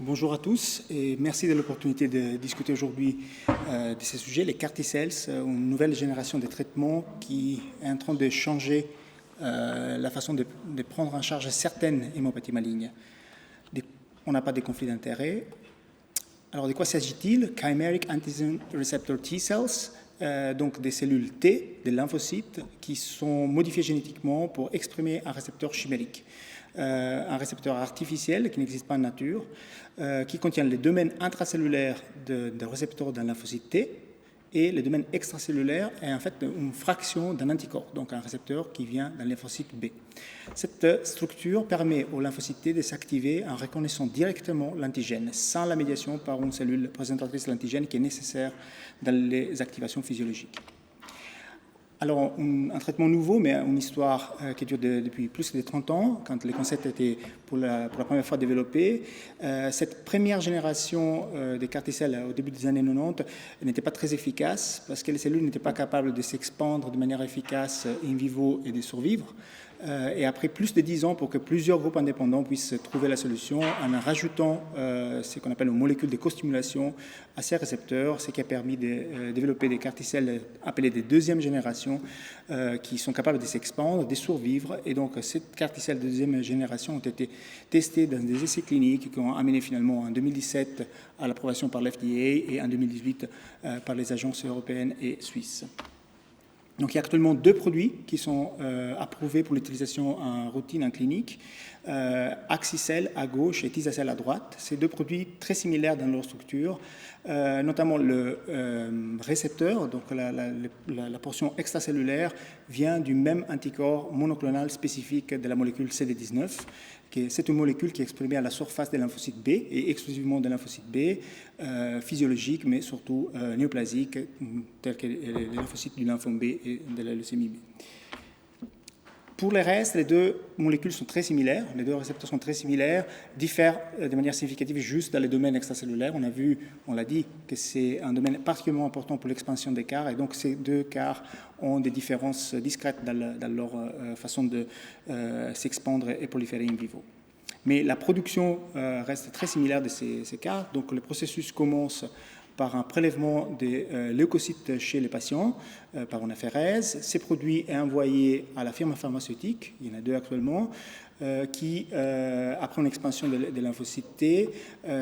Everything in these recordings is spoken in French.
Bonjour à tous et merci de l'opportunité de discuter aujourd'hui de ces sujets, les CAR T-cells, une nouvelle génération de traitements qui est en train de changer la façon de prendre en charge certaines hémopathies malignes. On n'a pas de conflit d'intérêt. Alors, de quoi s'agit-il? Chimeric Antigen Receptor T-cells, donc des cellules T, des lymphocytes, qui sont modifiées génétiquement pour exprimer un récepteur chimérique. Un récepteur artificiel qui n'existe pas en nature, qui contient les domaines intracellulaires de récepteurs d'un lymphocyte T, et le domaine extracellulaire est en fait une fraction d'un anticorps, donc un récepteur qui vient d'un lymphocyte B. Cette structure permet au lymphocyte T de s'activer en reconnaissant directement l'antigène, sans la médiation par une cellule présentatrice de l'antigène qui est nécessaire dans les activations physiologiques. Alors, un traitement nouveau, mais une histoire qui dure depuis plus de 30 ans, quand les concepts étaient pour la première fois développés. Cette première génération des CAR T-cells au début des années 90 n'était pas très efficace parce que les cellules n'étaient pas capables de s'expandre de manière efficace in vivo et de survivre. Et après plus de 10 ans, pour que plusieurs groupes indépendants puissent trouver la solution en rajoutant ce qu'on appelle une molécule de costimulation à ces récepteurs, ce qui a permis de développer des CAR T-cells appelés de deuxième génération qui sont capables de s'expandre, de survivre. Et donc, ces CAR T-cells de deuxième génération ont été testés dans des essais cliniques qui ont amené finalement en 2017 à l'approbation par l'FDA et en 2018 par les agences européennes et suisses. Donc, il y a actuellement 2 produits qui sont approuvés pour l'utilisation en routine en clinique, Axicel à gauche et Tisacel à droite. Ces 2 produits très similaires dans leur structure, notamment le récepteur, donc la portion extracellulaire, vient du même anticorps monoclonal spécifique de la molécule CD19. C'est une molécule qui est exprimée à la surface des lymphocytes B et exclusivement des lymphocytes B, physiologiques, mais surtout néoplasiques, tels que les lymphocytes du lymphome B et de la leucémie B. Pour le reste, les 2 molécules sont très similaires, les 2 récepteurs sont très similaires, diffèrent de manière significative juste dans les domaines extracellulaires. On l'a dit, que c'est un domaine particulièrement important pour l'expansion des CAR, et donc ces 2 CAR ont des différences discrètes dans leur façon de s'expandre et proliférer in vivo. Mais la production reste très similaire de ces CAR, donc le processus commence par un prélèvement des leucocytes chez les patients, par une aphérèse. Ces produits sont envoyés à la firme pharmaceutique, il y en a 2 actuellement, qui, après une expansion des lymphocytes T,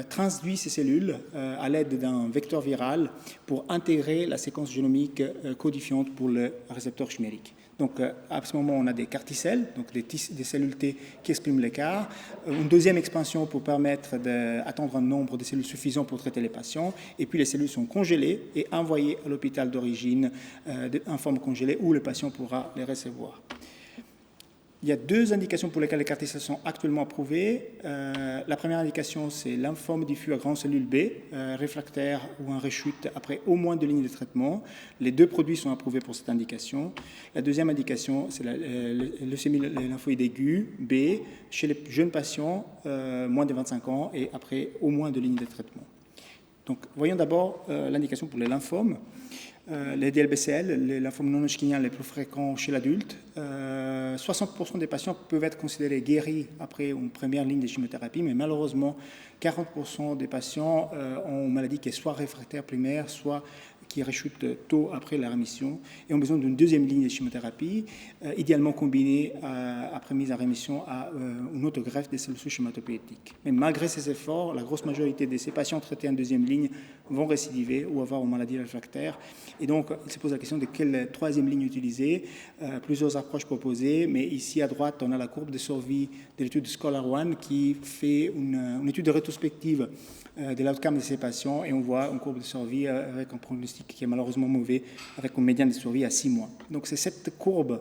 transduit ces cellules à l'aide d'un vecteur viral pour intégrer la séquence génomique codifiante pour le récepteur chimérique. Donc, à ce moment, on a des CAR T-cells, donc des cellules T qui expriment les CAR. Une deuxième expansion pour permettre d'attendre un nombre de cellules suffisant pour traiter les patients. Et puis, les cellules sont congelées et envoyées à l'hôpital d'origine en forme congelée où le patient pourra les recevoir. Il y a 2 indications pour lesquelles les CAR T-cells sont actuellement approuvées. La première indication, c'est lymphome diffus à grandes cellules B, réfractaire ou en rechute après au moins 2 lignes de traitement. Les 2 produits sont approuvés pour cette indication. La deuxième indication, c'est la leucémie lymphoïde aiguë B, chez les jeunes patients, moins de 25 ans, et après au moins 2 lignes de traitement. Donc, voyons d'abord l'indication pour les lymphomes. Les DLBCL, les lymphomes non hodgkiniens les plus fréquents chez l'adulte, 60% des patients peuvent être considérés guéris après une première ligne de chimiothérapie, mais malheureusement, 40% des patients ont une maladie qui est soit réfractaire primaire, soit qui rechute tôt après la rémission et ont besoin d'une deuxième ligne de chimiothérapie, idéalement combinée après mise en rémission à une autogreffe des cellules souches hématopoïétiques. Mais malgré ces efforts, la grosse majorité de ces patients traités en deuxième ligne vont récidiver ou avoir une maladie réfractaire. Et donc, il se pose la question de quelle troisième ligne utiliser. Plusieurs approches proposées, mais ici à droite, on a la courbe de survie de l'étude Scholar One qui fait une étude rétrospective de l'outcome de ces patients et on voit une courbe de survie avec un pronostic qui est malheureusement mauvais, avec une médiane de survie à 6 mois. Donc c'est cette courbe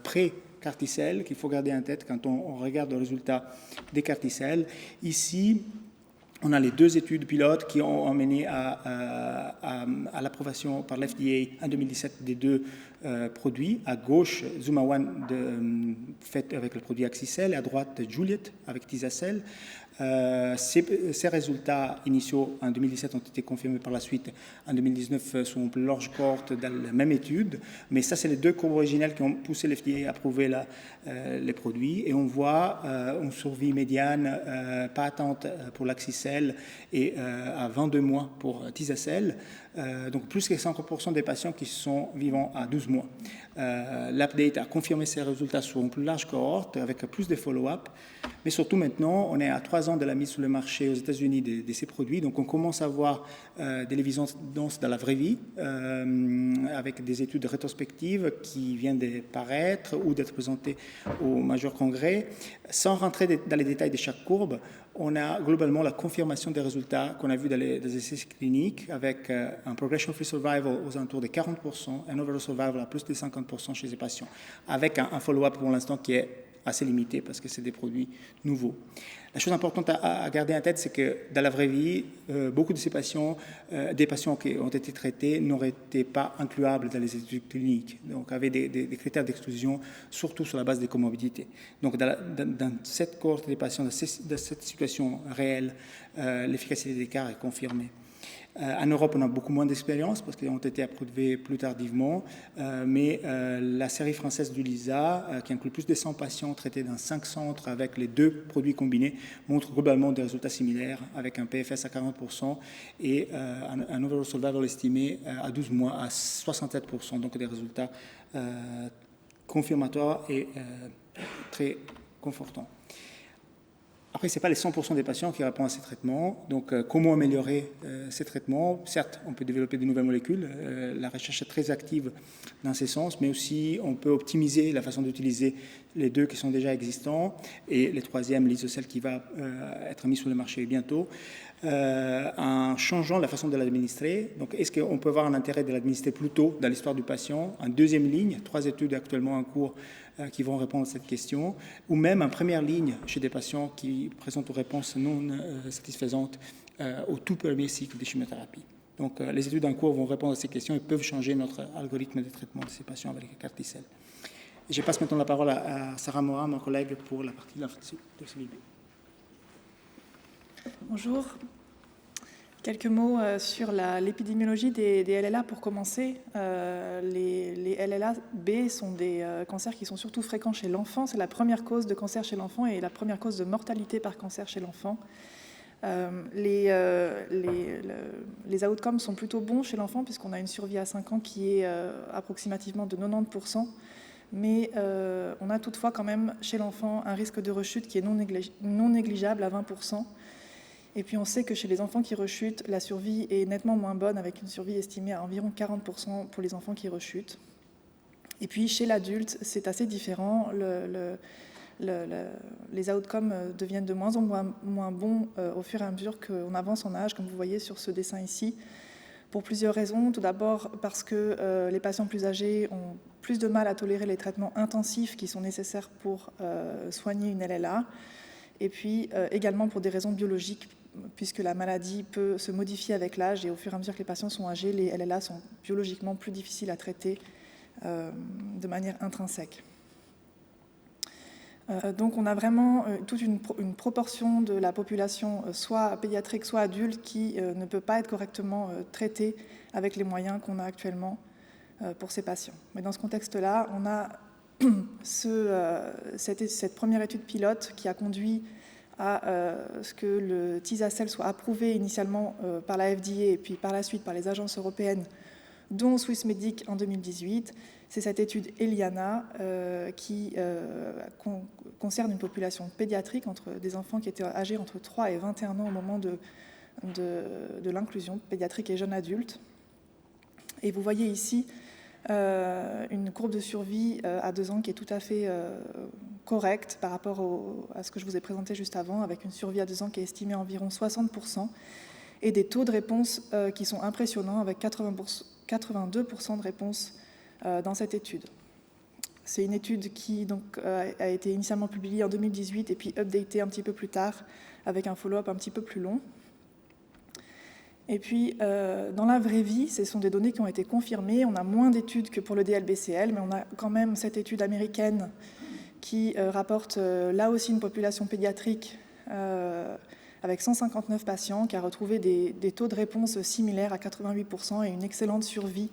pré-CAR T-cell qu'il faut garder en tête quand on regarde le résultat des CAR T-cell. Ici, on a les 2 études pilotes qui ont mené à l'approbation par l'FDA en 2017 des 2 produits. À gauche, Zuma One fait avec le produit Axicel, et à droite, Juliet avec Tizacel. Ces résultats initiaux en 2017 ont été confirmés par la suite en 2019 sur une plus large cohorte dans la même étude, mais ça c'est les deux courbes originales qui ont poussé l'FDA à approuver les produits, et on voit une survie médiane pas atteinte pour l'Axicel et à 22 mois pour Tizacel, donc plus que 50% des patients qui sont vivants à 12 mois. L'update a confirmé ces résultats sur une plus large cohorte avec plus de follow-up, mais surtout maintenant on est à 3 ans de la mise sur le marché aux États-Unis de ces produits, donc on commence à voir de l'évidence dans la vraie vie avec des études rétrospectives qui viennent de paraître ou d'être présentées au majeur congrès. Sans rentrer dans les détails de chaque courbe, on a globalement la confirmation des résultats qu'on a vus dans les essais cliniques avec un progression-free survival aux alentours de 40%, un overall survival à plus de 50% chez les patients, avec un follow-up pour l'instant qui est assez limité parce que c'est des produits nouveaux. La chose importante à garder en tête, c'est que dans la vraie vie, beaucoup de ces patients, des patients qui ont été traités, n'auraient été pas incluables dans les études cliniques, donc avaient des critères d'exclusion, surtout sur la base des comorbidités. Donc dans cette cohorte des patients, dans cette situation réelle, l'efficacité des CAR est confirmée. En Europe, on a beaucoup moins d'expérience parce qu'ils ont été approuvés plus tardivement, mais la série française du LISA, qui inclut plus de 100 patients traités dans 5 centres avec les deux produits combinés, montre globalement des résultats similaires avec un PFS à 40% et un overall survival estimé à 12 mois à 67%, donc des résultats confirmatoires et très confortants. Après, ce n'est pas les 100% des patients qui répondent à ces traitements. Donc, comment améliorer ces traitements? Certes, on peut développer de nouvelles molécules. La recherche est très active dans ce sens, mais aussi on peut optimiser la façon d'utiliser les deux qui sont déjà existants et le troisième, l'isocel, qui va être mis sur le marché bientôt, en changeant la façon de l'administrer. Donc, est-ce qu'on peut avoir un intérêt de l'administrer plus tôt dans l'histoire du patient, en deuxième ligne, 3 études actuellement en cours qui vont répondre à cette question, ou même en première ligne chez des patients qui présentent une réponse non satisfaisante au tout premier cycle de chimiothérapie. Donc, les études en cours vont répondre à ces questions et peuvent changer notre algorithme de traitement de ces patients avec CAR-T-cell. Je passe maintenant la parole à Sarah Morin, ma collègue, pour la partie de l'infection. Bonjour. Quelques mots sur l'épidémiologie des LLA pour commencer. Les LLA-B sont des cancers qui sont surtout fréquents chez l'enfant. C'est la première cause de cancer chez l'enfant et la première cause de mortalité par cancer chez l'enfant. Les outcomes sont plutôt bons chez l'enfant puisqu'on a une survie à 5 ans qui est approximativement de 90%. Mais on a toutefois quand même chez l'enfant un risque de rechute qui est non négligeable à 20%. Et puis on sait que chez les enfants qui rechutent, la survie est nettement moins bonne, avec une survie estimée à environ 40% pour les enfants qui rechutent. Et puis chez l'adulte, c'est assez différent. Les outcomes deviennent de moins en moins bons au fur et à mesure qu'on avance en âge, comme vous voyez sur ce dessin ici, pour plusieurs raisons. Tout d'abord parce que les patients plus âgés ont plus de mal à tolérer les traitements intensifs qui sont nécessaires pour soigner une LLA, et puis également pour des raisons biologiques, puisque la maladie peut se modifier avec l'âge et au fur et à mesure que les patients sont âgés, les LLA sont biologiquement plus difficiles à traiter de manière intrinsèque. Donc on a vraiment toute une proportion de la population, soit pédiatrique, soit adulte, qui ne peut pas être correctement traitée avec les moyens qu'on a actuellement pour ces patients. Mais dans ce contexte-là, on a cette première étude pilote qui a conduit à ce que le Tizacel soit approuvé initialement par la FDA et puis par la suite par les agences européennes, dont Swissmedic en 2018. C'est cette étude ELIANA qui concerne une population pédiatrique, des enfants qui étaient âgés entre 3 et 21 ans au moment de l'inclusion pédiatrique et jeunes adultes. Et vous voyez ici une courbe de survie à 2 ans qui est tout à fait correcte par rapport à ce que je vous ai présenté juste avant, avec une survie à 2 ans qui est estimée à environ 60% et des taux de réponse qui sont impressionnants, avec 82% de réponse dans cette étude. C'est une étude qui donc, a été initialement publiée en 2018 et puis updatée un petit peu plus tard avec un follow-up un petit peu plus long. Et puis, dans la vraie vie, ce sont des données qui ont été confirmées. On a moins d'études que pour le DLBCL, mais on a quand même cette étude américaine qui rapporte là aussi une population pédiatrique avec 159 patients, qui a retrouvé des taux de réponse similaires à 88% et une excellente survie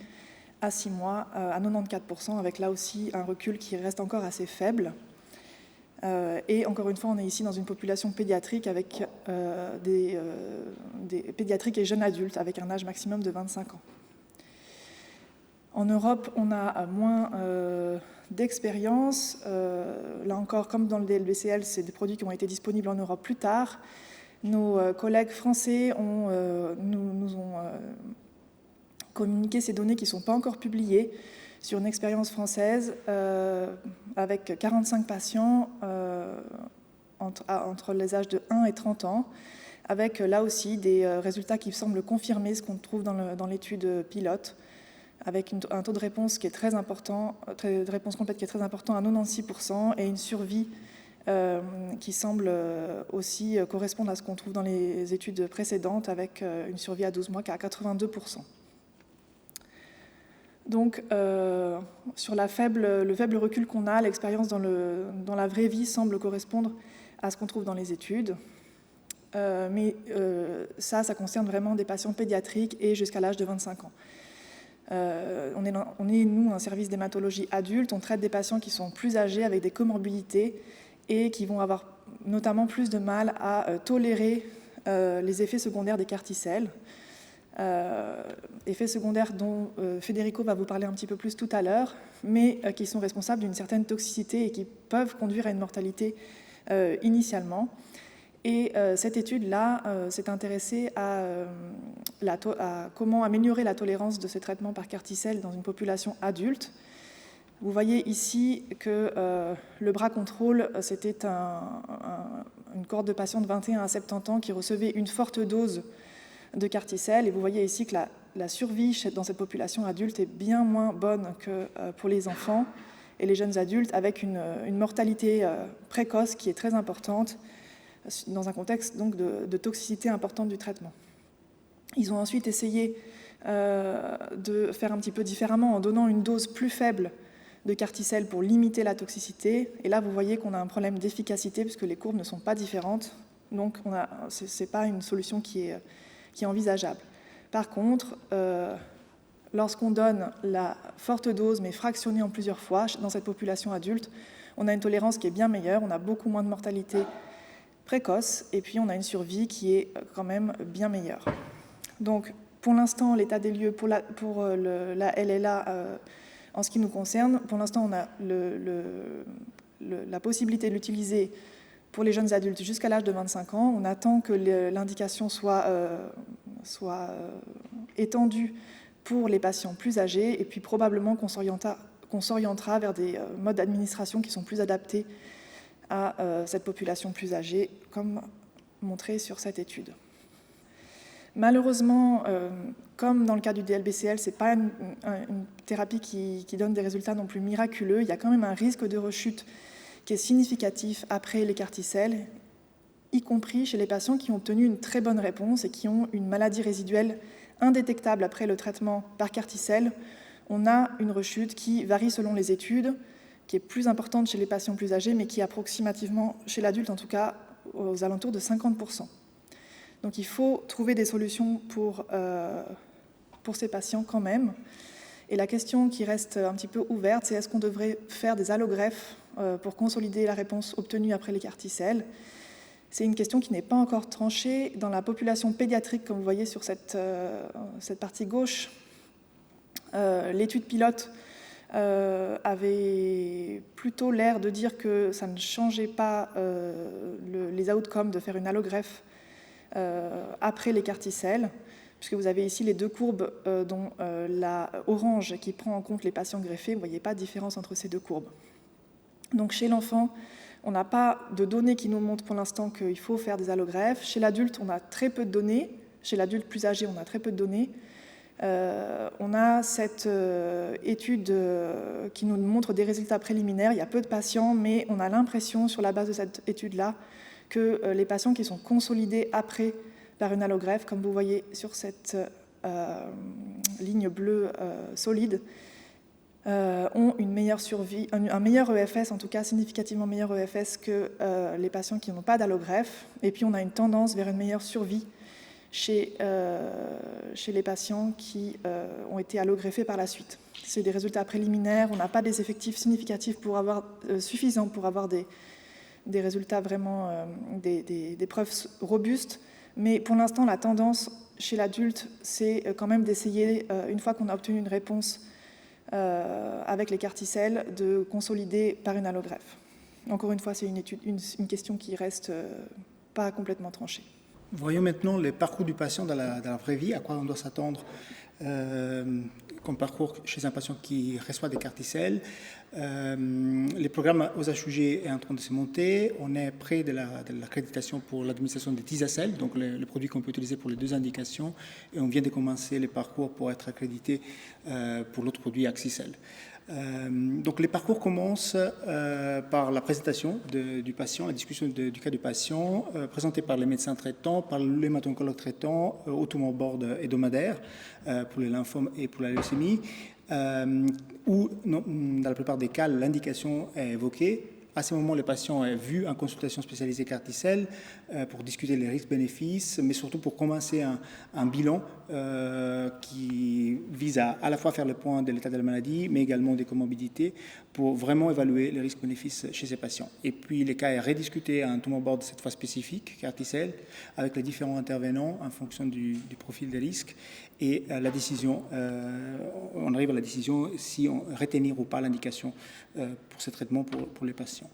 à 6 mois à 94%, avec là aussi un recul qui reste encore assez faible. Et encore une fois, on est ici dans une population pédiatrique avec des pédiatriques et jeunes adultes avec un âge maximum de 25 ans. En Europe, on a moins d'expérience. Là encore, comme dans le DLBCL, c'est des produits qui ont été disponibles en Europe plus tard. Nos collègues français nous ont communiqué ces données qui ne sont pas encore publiées sur une expérience française avec 45 patients entre les âges de 1 et 30 ans, avec là aussi des résultats qui semblent confirmer ce qu'on trouve dans l'étude pilote, avec un taux de réponse qui est très important, de réponse complète qui est très important à 96% et une survie qui semble aussi correspondre à ce qu'on trouve dans les études précédentes, avec une survie à 12 mois qui est à 82%. Donc, sur le faible recul qu'on a, l'expérience dans la vraie vie semble correspondre à ce qu'on trouve dans les études. Mais ça concerne vraiment des patients pédiatriques et jusqu'à l'âge de 25 ans. On est, nous, un service d'hématologie adulte. On traite des patients qui sont plus âgés, avec des comorbidités, et qui vont avoir notamment plus de mal à tolérer les effets secondaires des CAR-T-cells. Effets secondaires dont Federico va vous parler un petit peu plus tout à l'heure, mais qui sont responsables d'une certaine toxicité et qui peuvent conduire à une mortalité initialement. Et cette étude-là s'est intéressée à comment améliorer la tolérance de ces traitements par CAR-T-cell dans une population adulte. Vous voyez ici que le bras contrôle, c'était une cohorte de patients de 21 à 70 ans qui recevaient une forte dose de CAR-T-cell, et vous voyez ici que la survie dans cette population adulte est bien moins bonne que pour les enfants et les jeunes adultes, avec une mortalité précoce qui est très importante dans un contexte donc de toxicité importante du traitement. Ils ont ensuite essayé de faire un petit peu différemment en donnant une dose plus faible de CAR-T-cell pour limiter la toxicité, et là vous voyez qu'on a un problème d'efficacité puisque les courbes ne sont pas différentes, donc ce n'est pas une solution qui est envisageable. Par contre, lorsqu'on donne la forte dose, mais fractionnée en plusieurs fois dans cette population adulte, on a une tolérance qui est bien meilleure, on a beaucoup moins de mortalité précoce, et puis on a une survie qui est quand même bien meilleure. Donc, pour l'instant, l'état des lieux pour la LLA, en ce qui nous concerne, pour l'instant, on a la possibilité de l'utiliser pour les jeunes adultes jusqu'à l'âge de 25 ans. On attend que l'indication soit étendue pour les patients plus âgés, et puis probablement qu'on s'orientera vers des modes d'administration qui sont plus adaptés à cette population plus âgée, comme montré sur cette étude. Malheureusement, comme dans le cas du DLBCL, ce n'est pas une thérapie qui donne des résultats non plus miraculeux. Il y a quand même un risque de rechute qui est significatif après les CAR-T-cells, y compris chez les patients qui ont obtenu une très bonne réponse et qui ont une maladie résiduelle indétectable après le traitement par CAR-T-cell. On a une rechute qui varie selon les études, qui est plus importante chez les patients plus âgés, mais qui est approximativement, chez l'adulte en tout cas, aux alentours de 50%. Donc il faut trouver des solutions pour ces patients quand même. Et la question qui reste un petit peu ouverte, c'est est-ce qu'on devrait faire des allogreffes pour consolider la réponse obtenue après les CAR-T-cells ? C'est une question qui n'est pas encore tranchée. Dans la population pédiatrique, comme vous voyez sur cette partie gauche, l'étude pilote avait plutôt l'air de dire que ça ne changeait pas les outcomes de faire une allogreffe après les CAR-T-cells, puisque vous avez ici les deux courbes, dont la orange qui prend en compte les patients greffés. Vous ne voyez pas de différence entre ces deux courbes. Donc chez l'enfant, on n'a pas de données qui nous montrent pour l'instant qu'il faut faire des allogreffes. Chez l'adulte, on a très peu de données. Chez l'adulte plus âgé, on a très peu de données. On a cette étude qui nous montre des résultats préliminaires. Il y a peu de patients, mais on a l'impression, sur la base de cette étude-là, que les patients qui sont consolidés après par une allogreffe, comme vous voyez sur cette ligne bleue solide, ont une meilleure survie, un meilleur EFS, en tout cas significativement meilleur EFS que les patients qui n'ont pas d'allogreffe. Et puis on a une tendance vers une meilleure survie chez les patients qui ont été allogreffés par la suite. C'est des résultats préliminaires, on n'a pas des effectifs significatifs suffisants pour avoir des résultats vraiment, des preuves robustes, mais pour l'instant la tendance chez l'adulte, c'est quand même d'essayer, une fois qu'on a obtenu une réponse avec les CAR-T-cells, de consolider par une allogreffe. Encore une fois, c'est une question qui reste pas complètement tranchée. Voyons maintenant le parcours du patient dans la vraie vie, à quoi on doit s'attendre comme parcours chez un patient qui reçoit des CAR-T-cells. Les programmes aux HUG est en train de se monter. On est près de l'accréditation pour l'administration des Tisacel, donc le produit qu'on peut utiliser pour les deux indications, et on vient de commencer les parcours pour être accrédité pour l'autre produit Axicel. Donc les parcours commencent par la présentation du patient, la discussion du cas du patient, présenté par les médecins traitants, par l'hémato-oncologue traitant, au tumor board hebdomadaire pour les lymphomes et pour la leucémie, où dans la plupart des cas l'indication est évoquée. À ce moment, le patient est vu en consultation spécialisée CAR-T-cell pour discuter les risques-bénéfices, mais surtout pour commencer un bilan qui vise à la fois faire le point de l'état de la maladie, mais également des comorbidités, pour vraiment évaluer les risques-bénéfices chez ces patients. Et puis, le cas est rediscuté à un tumor board cette fois spécifique, CAR-T-cell, avec les différents intervenants en fonction du profil des risques. Et la décision, on arrive à la décision si on retenir ou pas l'indication pour ce traitement pour les patients.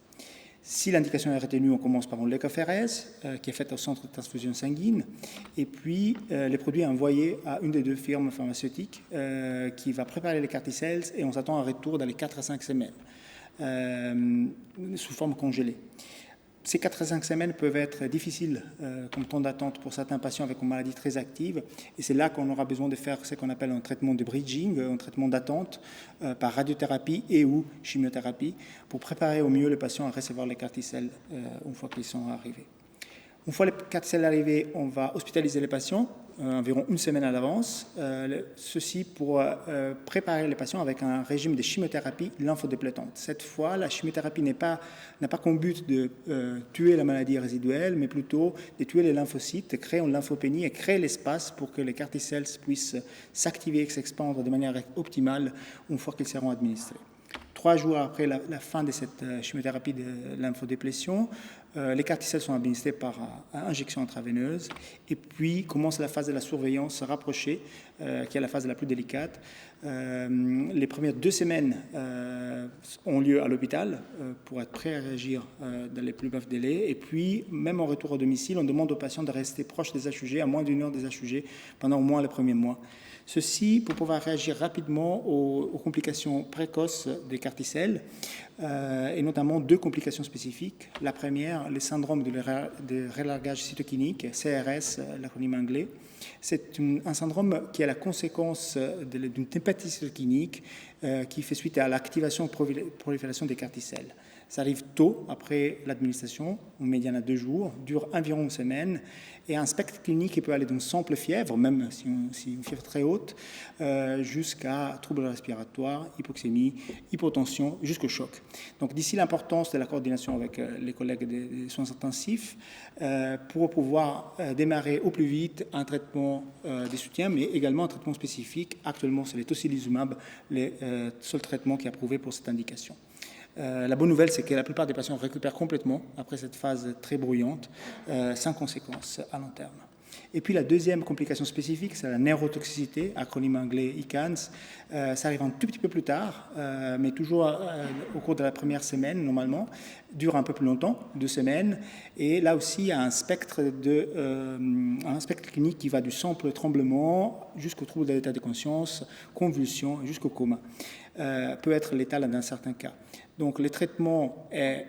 Si l'indication est retenue, on commence par une lecophérèse qui est faite au centre de transfusion sanguine, et puis les produits envoyés à une des deux firmes pharmaceutiques qui va préparer les CAR-T-cells, et on s'attend à un retour dans les 4 à 5 semaines sous forme congelée. Ces 4 à 5 semaines peuvent être difficiles comme temps d'attente pour certains patients avec une maladie très active, et c'est là qu'on aura besoin de faire ce qu'on appelle un traitement de bridging, un traitement d'attente par radiothérapie et ou chimiothérapie pour préparer au mieux les patients à recevoir les CAR-T-cells une fois qu'ils sont arrivés. Une fois les CAR-T-cells arrivés, on va hospitaliser les patients environ une semaine à l'avance, ceci pour préparer les patients avec un régime de chimiothérapie lymphodéplétante. Cette fois, la chimiothérapie n'a pas comme but de tuer la maladie résiduelle, mais plutôt de tuer les lymphocytes, de créer une lymphopénie et créer l'espace pour que les CAR-T-cells puissent s'activer et s'expandre de manière optimale une fois qu'ils seront administrés. 3 jours après la fin de cette chimiothérapie de lymphodéplétion, les CAR-T-cells sont administrés par injection intraveineuse, et puis commence la phase de la surveillance rapprochée, qui est la phase la plus délicate. Les premières 2 semaines ont lieu à l'hôpital pour être prêt à réagir dans les plus brefs délais, et puis même en retour au domicile, on demande aux patients de rester proches des HUG, à moins d'1 heure des HUG, pendant au moins les premiers mois. Ceci pour pouvoir réagir rapidement aux complications précoces des CAR-T-cells, et notamment 2 complications spécifiques. La première, le syndrome de relargage cytokinique, CRS, l'acronyme anglais. C'est un syndrome qui est la conséquence d'une hépatite cytokinique qui fait suite à l'activation et prolifération des CAR-T-cells. Ça arrive tôt après l'administration, en médiane à 2 jours, dure environ une semaine, et un spectre clinique qui peut aller d'une simple fièvre, même si une fièvre très haute, jusqu'à troubles respiratoires, hypoxémie, hypotension, jusqu'au choc. Donc d'ici l'importance de la coordination avec les collègues des soins intensifs pour pouvoir démarrer au plus vite un traitement de soutien, mais également un traitement spécifique. Actuellement, c'est les tocilizumab, les seuls traitements qui sont approuvés pour cette indication. La bonne nouvelle, c'est que la plupart des patients récupèrent complètement après cette phase très bruyante, sans conséquences à long terme. Et puis la deuxième complication spécifique, c'est la neurotoxicité, acronyme anglais ICANS. Ça arrive un tout petit peu plus tard, mais toujours au cours de la première semaine, normalement, dure un peu plus longtemps, 2 semaines. Et là aussi, il y a un spectre clinique qui va du simple tremblement jusqu'au trouble de l'état de conscience, convulsions, jusqu'au coma. Peut être létal dans certains cas. Donc le traitement est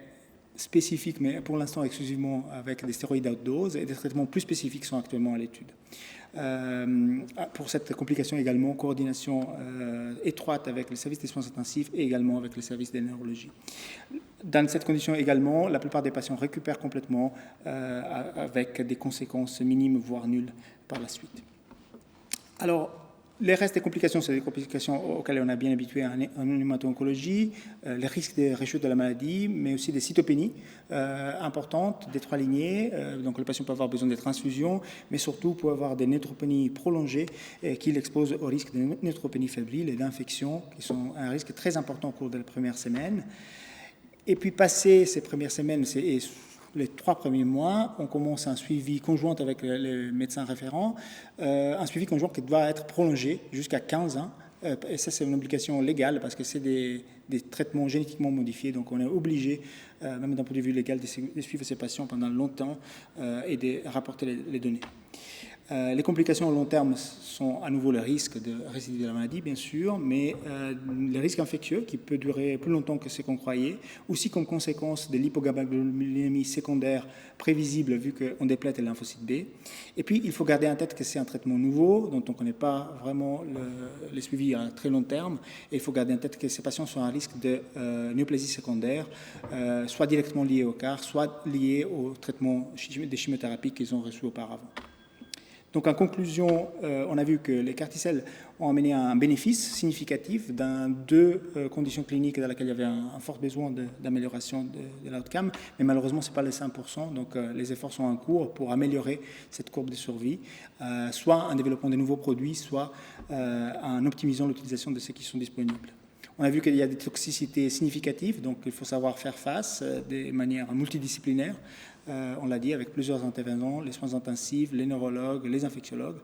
spécifiques, mais pour l'instant exclusivement avec des stéroïdes à haute dose, et des traitements plus spécifiques sont actuellement à l'étude. Pour cette complication également, coordination étroite avec les services des soins intensifs et également avec les services de neurologie. Dans cette condition également, la plupart des patients récupèrent complètement avec des conséquences minimes, voire nulles par la suite. Alors, les restes des complications, c'est des complications auxquelles on a bien habitué en hémato-oncologie, les risques de rechute de la maladie, mais aussi des cytopénies importantes, des 3 lignées. Donc le patient peut avoir besoin de transfusions, mais surtout peut avoir des neutropénies prolongées qui l'exposent au risque de neutropénie fébrile et d'infections, qui sont un risque très important au cours des premières semaines. Et puis, passé ces premières semaines, les 3 premiers mois, on commence un suivi conjoint avec les médecins référents, un suivi conjoint qui doit être prolongé jusqu'à 15 ans. Et ça, c'est une obligation légale parce que c'est des traitements génétiquement modifiés. Donc, on est obligé, même d'un point de vue légal, de suivre ces patients pendant longtemps et de rapporter les données. Les complications à long terme sont à nouveau le risque de récidive de la maladie, bien sûr, mais le risque infectieux qui peut durer plus longtemps que ce qu'on croyait, aussi comme conséquence de l'hypogammaglobulinémie secondaire prévisible vu qu'on déplète les lymphocytes B. Et puis, il faut garder en tête que c'est un traitement nouveau dont on ne connaît pas vraiment les suivis à très long terme. Et il faut garder en tête que ces patients sont à risque de néoplasie secondaire, soit directement liés au CAR, soit liés au traitement des chimiothérapies qu'ils ont reçues auparavant. Donc, en conclusion, on a vu que les CAR-T-cells ont amené un bénéfice significatif dans 2 conditions cliniques dans lesquelles il y avait un fort besoin d'amélioration de l'outcome, mais malheureusement, ce n'est pas les 100%, donc les efforts sont en cours pour améliorer cette courbe de survie, soit en développant de nouveaux produits, soit en optimisant l'utilisation de ceux qui sont disponibles. On a vu qu'il y a des toxicités significatives, donc il faut savoir faire face de manière multidisciplinaire. On l'a dit, avec plusieurs intervenants, les soins intensifs, les neurologues, les infectiologues.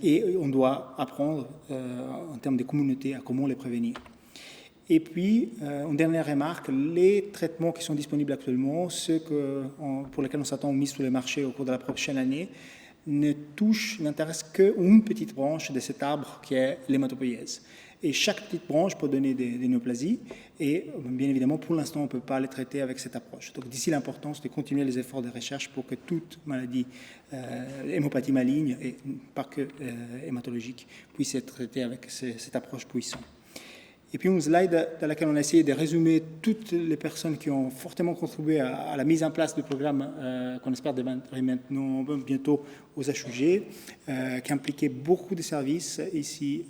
Et on doit apprendre, en termes de communauté, à comment les prévenir. Et puis, une dernière remarque, les traitements qui sont disponibles actuellement, ceux pour lesquels on s'attend mise sur le marché au cours de la prochaine année, n'intéressent qu'une petite branche de cet arbre qui est l'hématopoïèse. Et chaque petite branche peut donner des néoplasies. Et bien évidemment, pour l'instant, on ne peut pas les traiter avec cette approche. Donc d'ici l'importance de continuer les efforts de recherche pour que toute maladie, hémopathie maligne, et pas que hématologique, puisse être traitée avec cette approche puissante. Et puis une slide dans laquelle on a essayé de résumer toutes les personnes qui ont fortement contribué à la mise en place du programme qu'on espère démarrer maintenant bientôt aux HUG, qui impliquait beaucoup de services ici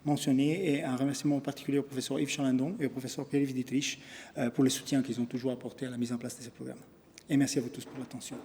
mentionnés, et un remerciement particulier au professeur Yves Chalandon et au professeur Pierre-Yves Dietrich pour le soutien qu'ils ont toujours apporté à la mise en place de ce programme. Et merci à vous tous pour l'attention.